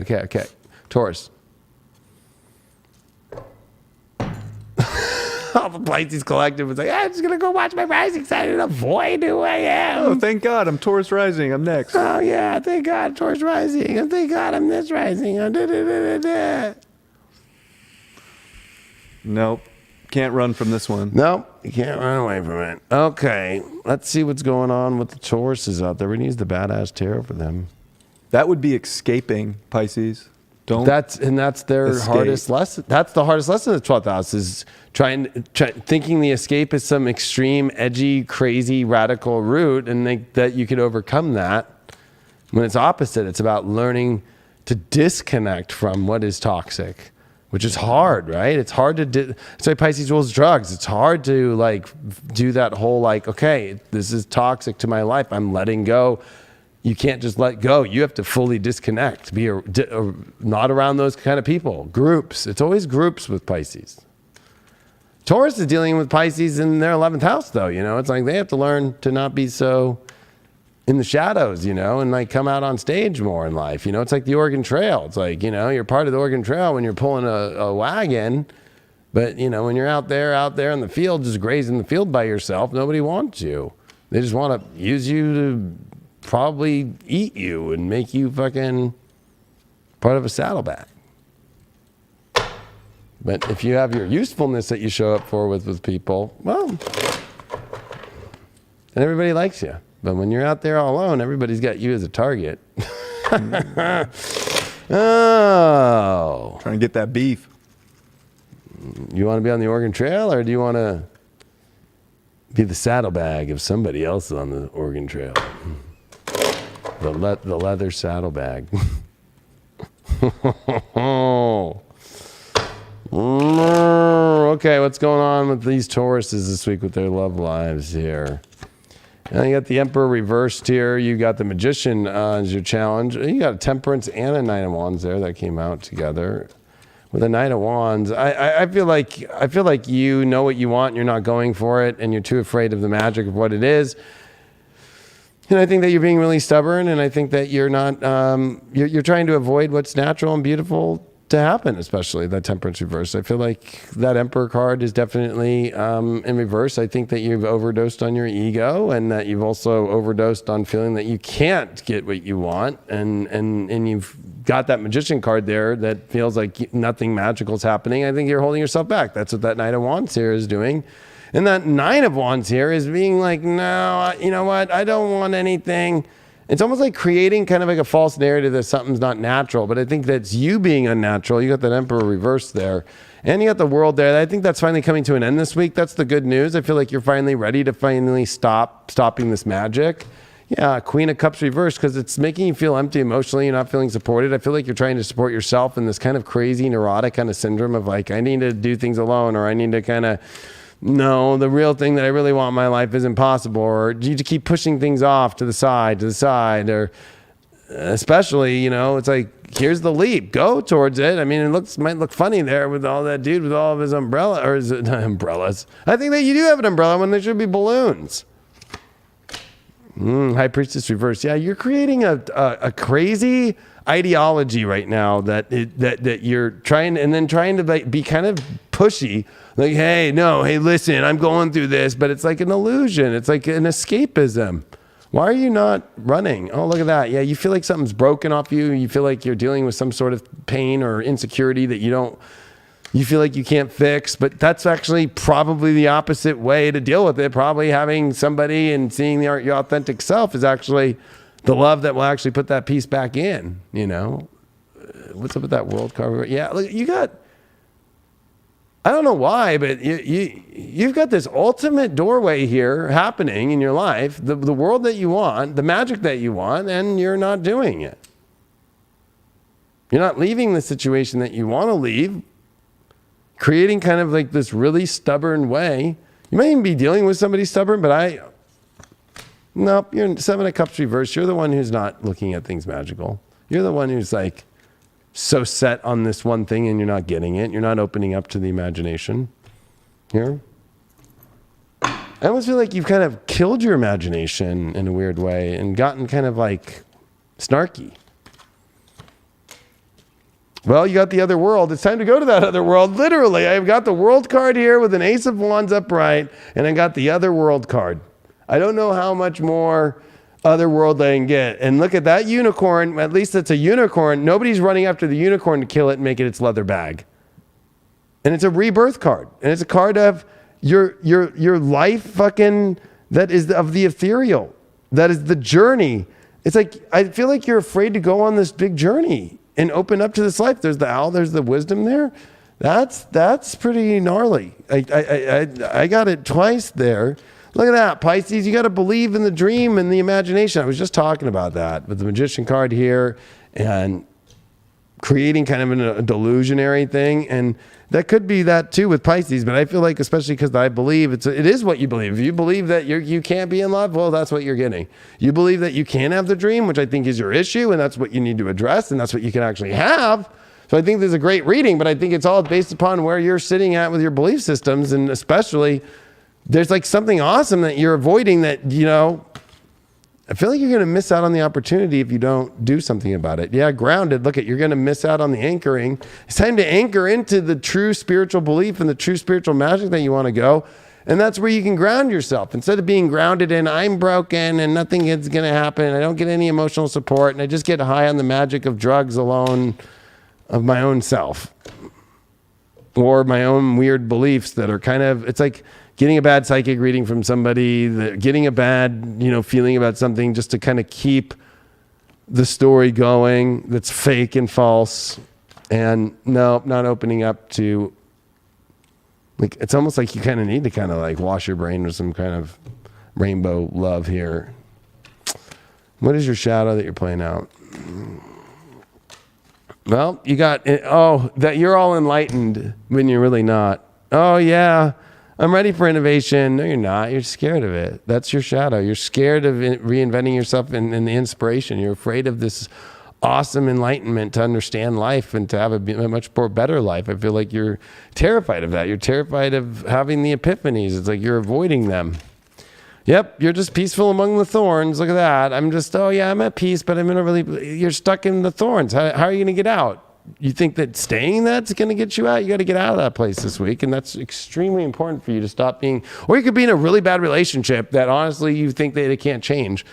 Okay. Taurus. All the Pisces collective was like, I'm just going to go watch my rising sign and avoid who I am. Oh, thank God. I'm Taurus rising. I'm next. Oh, yeah. Thank God. Taurus rising. And thank God I'm this rising. Nope. Can't run from this one. Nope. You can't run away from it. Okay. Let's see what's going on with the Tauruses out there. We need the badass tarot for them. That would be escaping, Pisces. That's their escape. hardest lesson. That's the hardest lesson of the 12th house is thinking the escape is some extreme, edgy, crazy, radical route, and that you could overcome that. When it's opposite, it's about learning to disconnect from what is toxic, which is hard, right? It's hard to it's like Pisces rules drugs. It's hard to like do that whole like, okay, this is toxic to my life. I'm letting go. You can't just let go. You have to fully disconnect. Be not around those kind of people. Groups. It's always groups with Pisces. Taurus is dealing with Pisces in their 11th house, though. You know, it's like they have to learn to not be so in the shadows, you know, and like come out on stage more in life. You know, it's like the Oregon Trail. It's like, you know, you're part of the Oregon Trail when you're pulling a wagon. But, you know, when you're out there in the field, just grazing the field by yourself, nobody wants you. They just want to use you to probably eat you and make you fucking part of a saddlebag. But if you have your usefulness that you show up for with people, well, and everybody likes you. But when you're out there all alone, everybody's got you as a target. Oh. Trying to get that beef. You want to be on the Oregon Trail, or do you want to be the saddlebag of somebody else on the Oregon Trail? The leather saddlebag. Okay, what's going on with these Tauruses this week with their love lives here? And you got the Emperor reversed here. You got the Magician as your challenge. You got a Temperance and a Knight of Wands there that came out together. With a Knight of Wands, I feel like you know what you want and you're not going for it, and you're too afraid of the magic of what it is. And I think that you're being really stubborn, and I think that you're not, you're trying to avoid what's natural and beautiful to happen, especially that Temperance reverse. I feel like that Emperor card is definitely in reverse. I think that you've overdosed on your ego, and that you've also overdosed on feeling that you can't get what you want, and you've got that Magician card there that feels like nothing magical is happening. I think you're holding yourself back. That's what that Knight of Wands here is doing. And that Nine of Wands here is being like, no, you know what? I don't want anything. It's almost like creating kind of like a false narrative that something's not natural. But I think that's you being unnatural. You got that Emperor reverse there. And you got the World there. I think that's finally coming to an end this week. That's the good news. I feel like you're finally ready to finally stopping this magic. Yeah, Queen of Cups reversed, because it's making you feel empty emotionally. You're not feeling supported. I feel like you're trying to support yourself in this kind of crazy, neurotic kind of syndrome of like, I need to do things alone, or I need to kind of... No, the real thing that I really want in my life isn't possible, or you to keep pushing things off to the side, or especially, you know, it's like, here's the leap, go towards it. I mean, might look funny there with all that dude with all of his umbrella, or is it umbrellas? I think that you do have an umbrella when there should be balloons. High Priestess reverse. Yeah, you're creating a crazy ideology right now that you're trying to like be kind of pushy. Like, hey, listen, I'm going through this, but it's like an illusion. It's like an escapism. Why are you not running? Oh, look at that. Yeah, you feel like something's broken off you. You feel like you're dealing with some sort of pain or insecurity that you feel like you can't fix, but that's actually probably the opposite way to deal with it. Probably having somebody and seeing your authentic self is actually the love that will actually put that piece back in, you know? What's up with that World card? Yeah, look, you got... I don't know why, but you've got this ultimate doorway here happening in your life, the world that you want, the magic that you want, and you're not doing it. You're not leaving the situation that you want to leave, creating kind of like this really stubborn way. You might even be dealing with somebody stubborn, but nope, you're Seven of Cups reversed. You're the one who's not looking at things magical. You're the one who's like, so set on this one thing and you're not getting it. You're not opening up to the imagination here. I almost feel like you've kind of killed your imagination in a weird way and gotten kind of like snarky. Well, you got the other world. It's time to go to that other world. Literally, I've got the world card here with an ace of wands upright, and I got the other world card. I don't know how much more other world I can get. And look at that unicorn. At least it's a unicorn. Nobody's running after the unicorn to kill it and make it its leather bag. And it's a rebirth card. And it's a card of your life fucking, that is of the ethereal. That is the journey. It's like, I feel like you're afraid to go on this big journey and open up to this life. There's the owl, there's the wisdom there. That's pretty gnarly. I got it twice there. Look at that, Pisces. You got to believe in the dream and the imagination. I was just talking about that with the Magician card here and creating kind of a delusionary thing. And that could be that too with Pisces. But I feel like, especially because I believe it is what you believe. If you believe that you can't be in love, well, that's what you're getting. You believe that you can have the dream, which I think is your issue, and that's what you need to address, and that's what you can actually have. So I think there's a great reading, but I think it's all based upon where you're sitting at with your belief systems, and especially there's like something awesome that you're avoiding that, you know, I feel like you're going to miss out on the opportunity if you don't do something about it. Yeah, grounded. Look, you're going to miss out on the anchoring. It's time to anchor into the true spiritual belief and the true spiritual magic that you want to go. And that's where you can ground yourself. Instead of being grounded in, I'm broken and nothing is going to happen. I don't get any emotional support. And I just get high on the magic of drugs alone, of my own self. Or my own weird beliefs that are kind of, it's like getting a bad psychic reading from somebody, getting a bad, feeling about something just to kind of keep the story going that's fake and false. And no, not opening up to, like, it's almost like you kind of need to kind of like wash your brain with some kind of rainbow love here. What is your shadow that you're playing out? Well, you got, that you're all enlightened when you're really not. Oh yeah, I'm ready for innovation. No, you're not. You're scared of it. That's your shadow. You're scared of reinventing yourself in the inspiration. You're afraid of this awesome enlightenment to understand life and to have a much more better life. I feel like you're terrified of that. You're terrified of having the epiphanies. It's like you're avoiding them. Yep, you're just peaceful among the thorns. Look at that. I'm just, I'm at peace, but you're stuck in the thorns. How are you going to get out? You think that staying that's going to get you out? You got to get out of that place this week. And that's extremely important for you to stop being, or you could be in a really bad relationship that honestly you think that it can't change.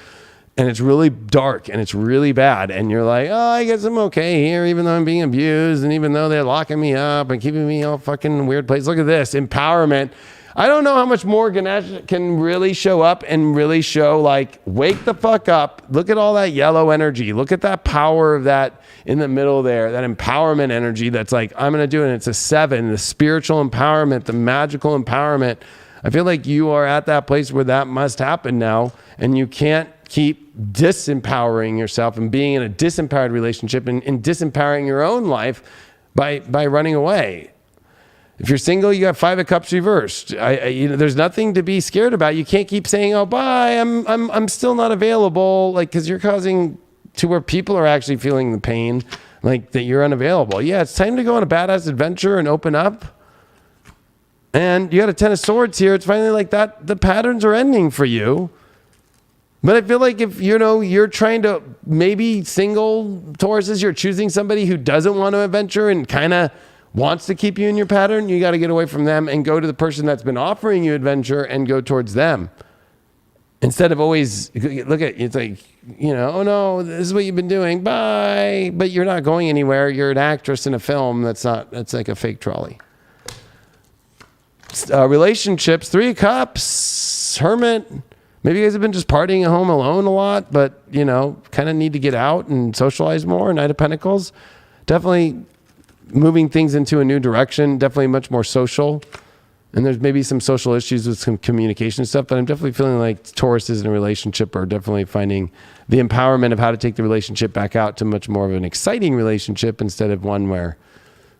And it's really dark and it's really bad. And you're like, I guess I'm okay here, even though I'm being abused. And even though they're locking me up and keeping me all fucking weird place. Look at this, empowerment. I don't know how much more Ganesh can really show up and really show, like, wake the fuck up. Look at all that yellow energy. Look at that power of that in the middle there, that empowerment energy that's like, I'm going to do it. And it's a 7, the spiritual empowerment, the magical empowerment. I feel like you are at that place where that must happen now. And you can't keep disempowering yourself and being in a disempowered relationship and disempowering your own life by running away. If you're single, you got 5 of Cups reversed. There's nothing to be scared about. You can't keep saying, "Oh, bye. I'm still not available," like, because you're causing to where people are actually feeling the pain, like that you're unavailable. Yeah, it's time to go on a badass adventure and open up. And you got a 10 of Swords here. It's finally like that. The patterns are ending for you. But I feel like if you're trying to, maybe single Tauruses, you're choosing somebody who doesn't want to adventure and kind of wants to keep you in your pattern, you got to get away from them and go to the person that's been offering you adventure and go towards them. Instead of always, look at, it's like, oh no, this is what you've been doing, bye. But you're not going anywhere. You're an actress in a film that's like a fake trolley. Relationships, 3 of Cups, Hermit. Maybe you guys have been just partying at home alone a lot, but, kind of need to get out and socialize more. Knight of Pentacles. Definitely moving things into a new direction, definitely much more social. And there's maybe some social issues with some communication stuff, but I'm definitely feeling like Tauruses in a relationship are definitely finding the empowerment of how to take the relationship back out to much more of an exciting relationship instead of one where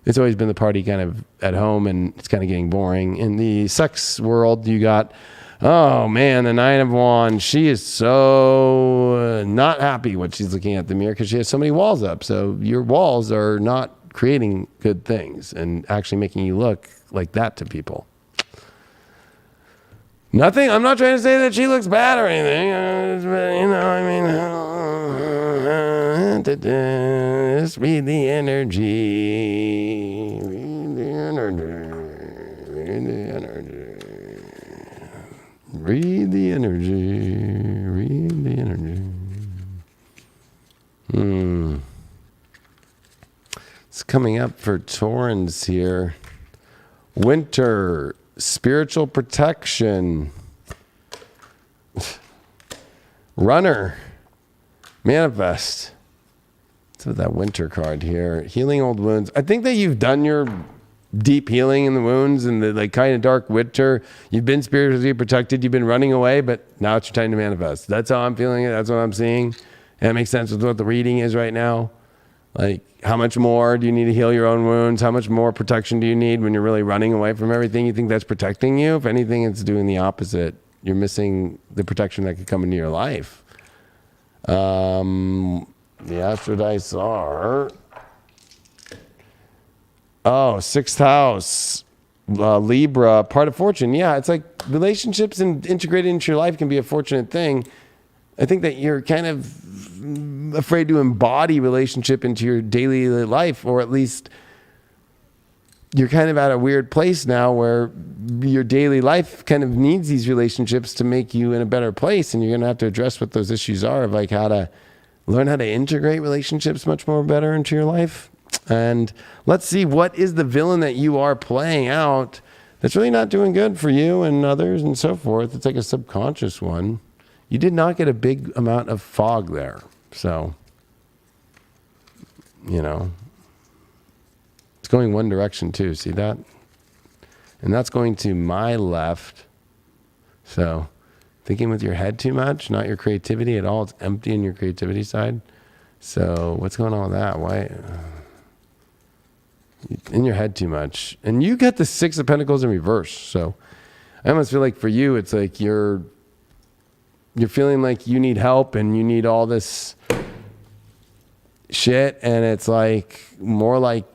it's always been the party kind of at home and it's kind of getting boring. In the sex world, you got, oh man, the 9 of Wands. She is so not happy when she's looking at the mirror because she has so many walls up. So your walls are not creating good things and actually making you look like that to people. Nothing. I'm not trying to say that she looks bad or anything. Just read the energy. Read the energy. Read the energy. Read the energy. Read the energy. It's coming up for Taurans here. Winter, spiritual protection. Runner, manifest. So that winter card here. Healing old wounds. I think that you've done your deep healing in the wounds and the like kind of dark winter. You've been spiritually protected. You've been running away, but now it's your time to manifest. That's how I'm feeling it. That's what I'm seeing. And it makes sense with what the reading is right now. Like, how much more do you need to heal your own wounds? How much more protection do you need when you're really running away from everything? You think that's protecting you? If anything, it's doing the opposite. You're missing the protection that could come into your life. The astro dice are... Oh, sixth house, Libra, part of fortune. Yeah, it's like relationships and integrated into your life can be a fortunate thing. I think that you're kind of afraid to embody relationship into your daily life, or at least you're kind of at a weird place now where your daily life kind of needs these relationships to make you in a better place. And you're going to have to address what those issues are of like how to learn how to integrate relationships much more better into your life. And let's see, what is the villain that you are playing out that's really not doing good for you and others and so forth? It's like a subconscious one. You did not get a big amount of fog there. So, you know, it's going one direction too. See that? And that's going to my left. So thinking with your head too much, not your creativity at all. It's empty in your creativity side. So what's going on with that? Why? In your head too much. And you got the Six of Pentacles in reverse. So I almost feel like for you, it's like you're feeling like you need help and you need all this shit. And it's like more like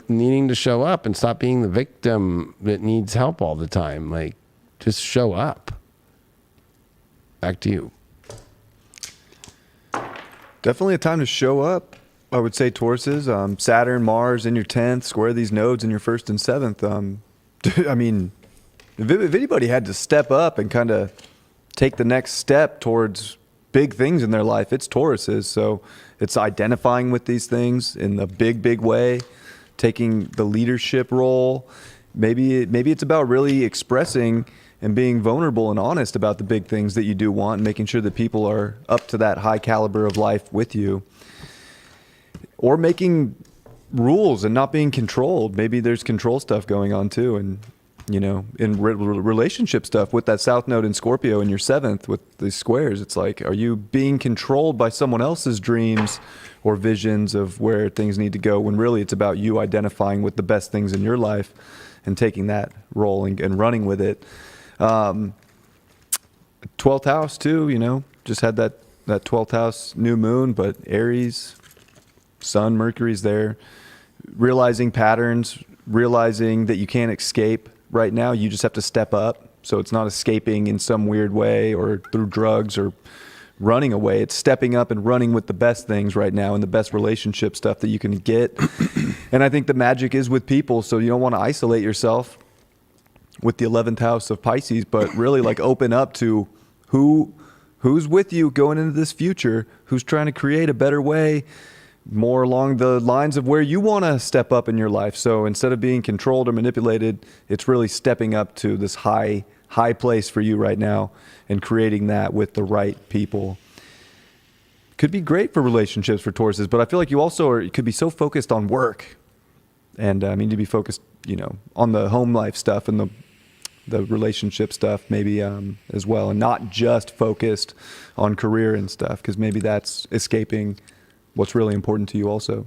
needing to show up and stop being the victim that needs help all the time. Like, just show up. Back to you. Definitely a time to show up. I would say Tauruses, Saturn, Mars in your 10th, square these nodes in your 1st and 7th. I mean, if anybody had to step up and kind of take the next step towards big things in their life, it's Tauruses. So it's identifying with these things in the big way, taking the leadership role. Maybe it's about really expressing and being vulnerable and honest about the big things that you do want and making sure that people are up to that high caliber of life with you. Or making rules and not being controlled. Maybe there's control stuff going on too. And, you know, in relationship stuff with that South Node in Scorpio in your 7th with these squares, it's like, are you being controlled by someone else's dreams or visions of where things need to go when really it's about you identifying with the best things in your life and taking that role and running with it. 12th house too, you know, just had that 12th house new moon, but Aries, Sun, Mercury's there, realizing patterns, realizing that you can't escape right now. You just have to step up. So it's not escaping in some weird way or through drugs or running away. It's stepping up and running with the best things right now and the best relationship stuff that you can get. And I think the magic is with people. So you don't want to isolate yourself with the 11th house of Pisces, but really like open up to who's with you going into this future, who's trying to create a better way, more along the lines of where you want to step up in your life. So instead of being controlled or manipulated, it's really stepping up to this high place for you right now and creating that with the right people. Could be great for relationships for Tauruses, but I feel like you also could be so focused on work. And I mean, to be focused, you know, on the home life stuff and the relationship stuff maybe as well, and not just focused on career and stuff, because maybe that's escaping what's really important to you also.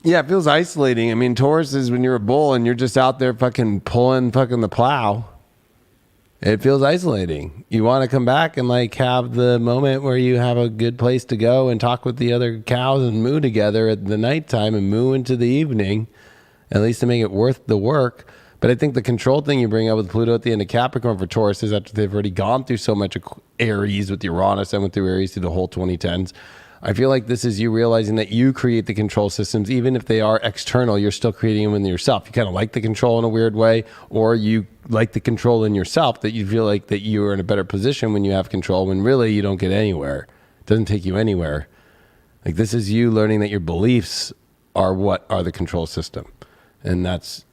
Yeah, it feels isolating. I mean, Taurus is when you're a bull and you're just out there fucking pulling fucking the plow. It feels isolating. You want to come back and like have the moment where you have a good place to go and talk with the other cows and moo together at the nighttime and moo into the evening, at least to make it worth the work. But I think the control thing you bring up with Pluto at the end of Capricorn for Taurus is after they've already gone through so much Aries with Uranus and went through Aries through the whole 2010s. I feel like this is you realizing that you create the control systems, even if they are external, you're still creating them in yourself. You kind of like the control in a weird way, or you like the control in yourself, that you feel like that you are in a better position when you have control, when really you don't get anywhere. It doesn't take you anywhere. Like, this is you learning that your beliefs are what are the control system. And that's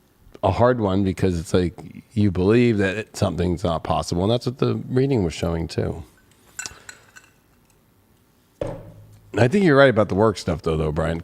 a hard one because it's like you believe that something's not possible. And that's what the reading was showing too. I think you're right about the work stuff though, Brian.